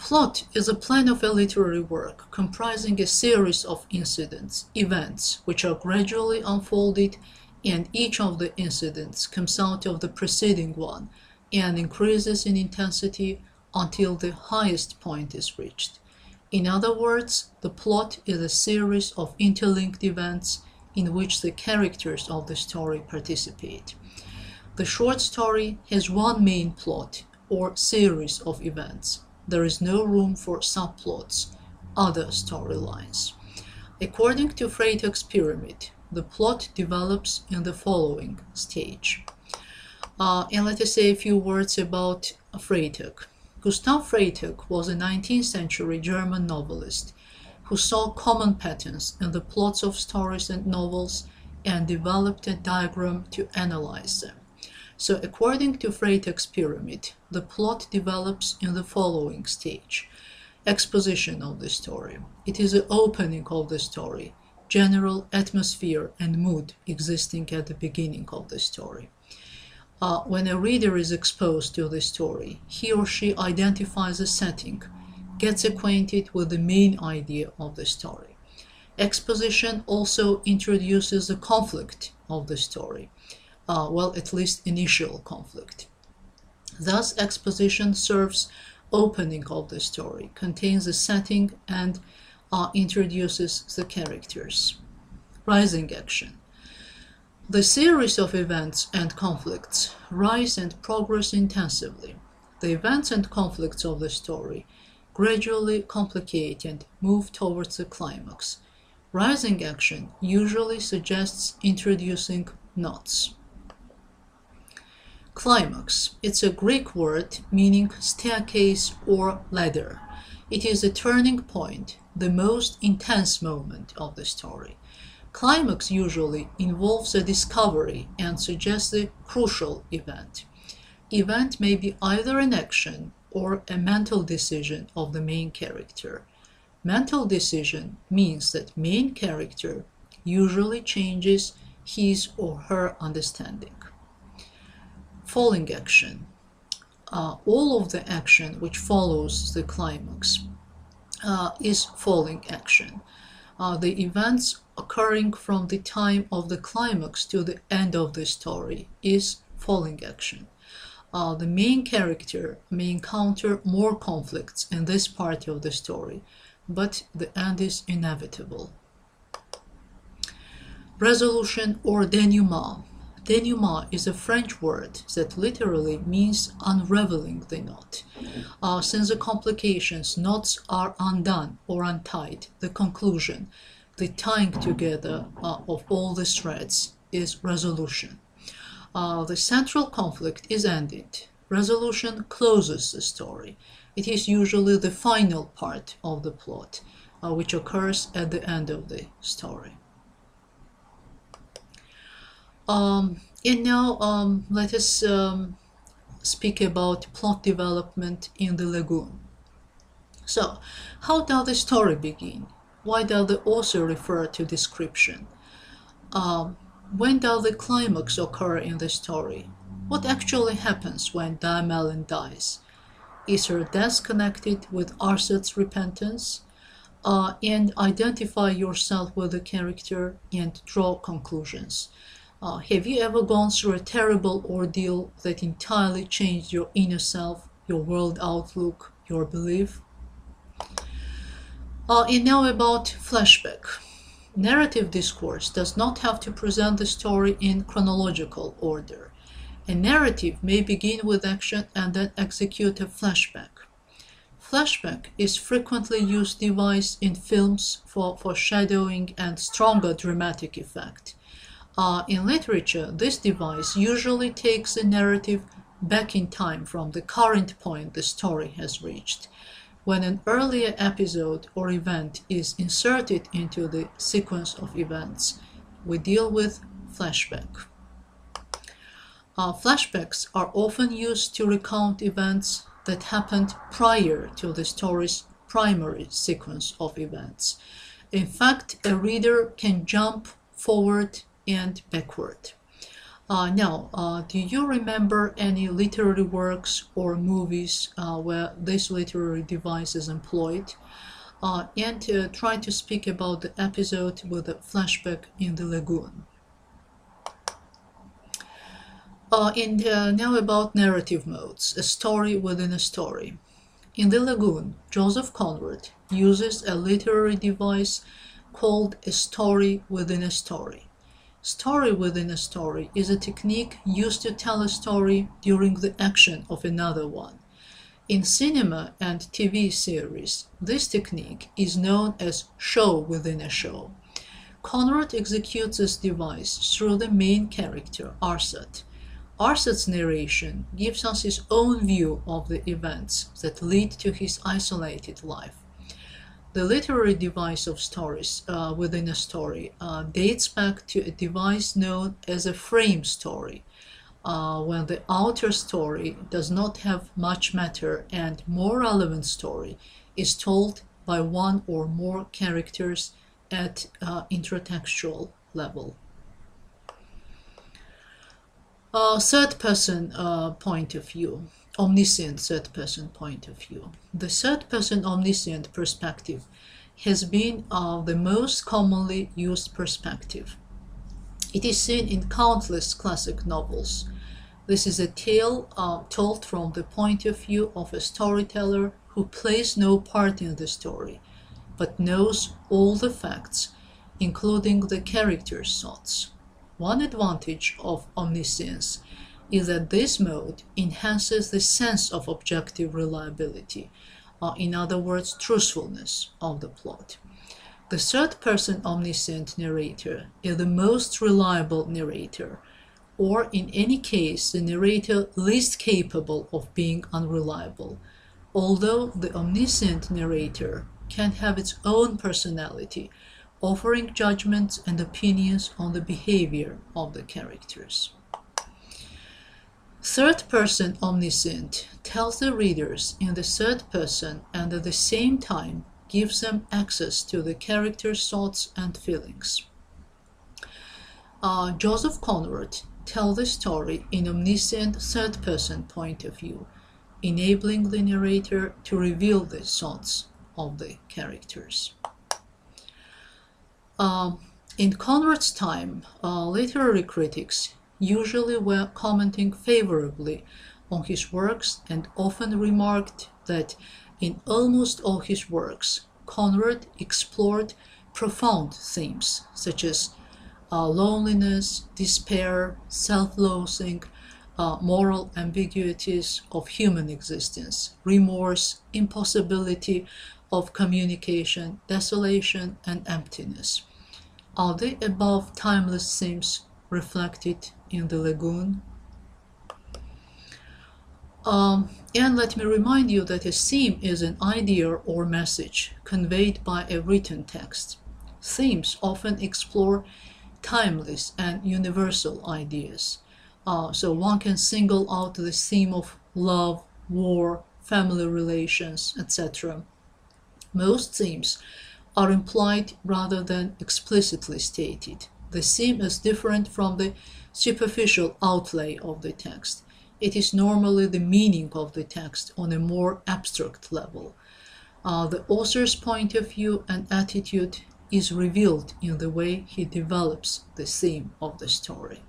Plot is a plan of a literary work comprising a series of incidents, events, which are gradually unfolded, and each of the incidents comes out of the preceding one and increases in intensity until the highest point is reached. In other words, the plot is a series of interlinked events in which the characters of the story participate. The short story has one main plot or series of events. There is no room for subplots, other storylines. According to Freytag's pyramid, the plot develops in the following stage. And let us say a few words about Freytag. Gustav Freytag was a 19th century German novelist who saw common patterns in the plots of stories and novels and developed a diagram to analyze them. So according to Freytag's pyramid, the plot develops in the following stage. Exposition of the story. It is the opening of the story, general atmosphere and mood existing at the beginning of the story. When a reader is exposed to the story, he or she identifies a setting, gets acquainted with the main idea of the story. Exposition also introduces the conflict of the story. At least initial conflict. Thus, exposition serves opening of the story, contains the setting, and introduces the characters. Rising action. The series of events and conflicts rise and progress intensively. The events and conflicts of the story gradually complicate and move towards the climax. Rising action usually suggests introducing knots. Climax. It's a Greek word meaning staircase or ladder. It is a turning point, the most intense moment of the story. Climax usually involves a discovery and suggests a crucial event. Event may be either an action or a mental decision of the main character. Mental decision means that main character usually changes his or her understanding. Falling action. All of the action which follows the climax is falling action. The events occurring from the time of the climax to the end of the story is falling action. The main character may encounter more conflicts in this part of the story, but the end is inevitable. Resolution or denouement. Denouement is a French word that literally means unraveling the knot. Since the complications, knots are undone or untied, the conclusion, the tying together of all the threads is resolution. The central conflict is ended. Resolution closes the story. It is usually the final part of the plot, which occurs at the end of the story. And now let us speak about plot development in the lagoon. So, how does the story begin? Why does the author refer to description? When does the climax occur in the story? What actually happens when Diamelen dies? Is her death connected with Arsad's repentance? And identify yourself with the character and draw conclusions. Have you ever gone through a terrible ordeal that entirely changed your inner self, your world outlook, your belief? And now about flashback. Narrative discourse does not have to present the story in chronological order. A narrative may begin with action and then execute a flashback. Flashback is frequently used device in films for foreshadowing and stronger dramatic effect. In literature, this device usually takes the narrative back in time from the current point the story has reached. When an earlier episode or event is inserted into the sequence of events, we deal with flashback. Flashbacks are often used to recount events that happened prior to the story's primary sequence of events. In fact, a reader can jump forward and backward. Now, do you remember any literary works or movies where this literary device is employed? And try to speak about the episode with the flashback in the lagoon. Now about narrative modes, a story within a story. In the lagoon, Joseph Conrad uses a literary device called a story within a story. Story within a story is a technique used to tell a story during the action of another one. In cinema and TV series, this technique is known as show within a show. Conrad executes this device through the main character, Arsat. Arsat's narration gives us his own view of the events that lead to his isolated life. The literary device of stories within a story dates back to a device known as a frame story, when the outer story does not have much matter and more relevant story is told by one or more characters at intertextual level. Third-person point of view, omniscient third-person point of view. The third-person omniscient perspective has been the most commonly used perspective. It is seen in countless classic novels. This is a tale told from the point of view of a storyteller who plays no part in the story, but knows all the facts, including the characters' thoughts. One advantage of omniscience is that this mode enhances the sense of objective reliability, in other words, truthfulness of the plot. The third-person omniscient narrator is the most reliable narrator, or in any case, the narrator least capable of being unreliable, although the omniscient narrator can have its own personality, offering judgments and opinions on the behavior of the characters. Third-person omniscient tells the readers in the third person and at the same time gives them access to the characters' thoughts and feelings. Joseph Conrad tells the story in omniscient third-person point of view, enabling the narrator to reveal the thoughts of the characters. In Conrad's time, literary critics usually were commenting favorably on his works and often remarked that in almost all his works, Conrad explored profound themes such as loneliness, despair, self-loathing, moral ambiguities of human existence, remorse, impossibility of communication, desolation, and emptiness. Are the above timeless themes reflected in the lagoon? And let me remind you that a theme is an idea or message conveyed by a written text. Themes often explore timeless and universal ideas. So one can single out the theme of love, war, family relations, etc. Most themes are implied rather than explicitly stated. The theme is different from the superficial outlay of the text. It is normally the meaning of the text on a more abstract level. The author's point of view and attitude is revealed in the way he develops the theme of the story.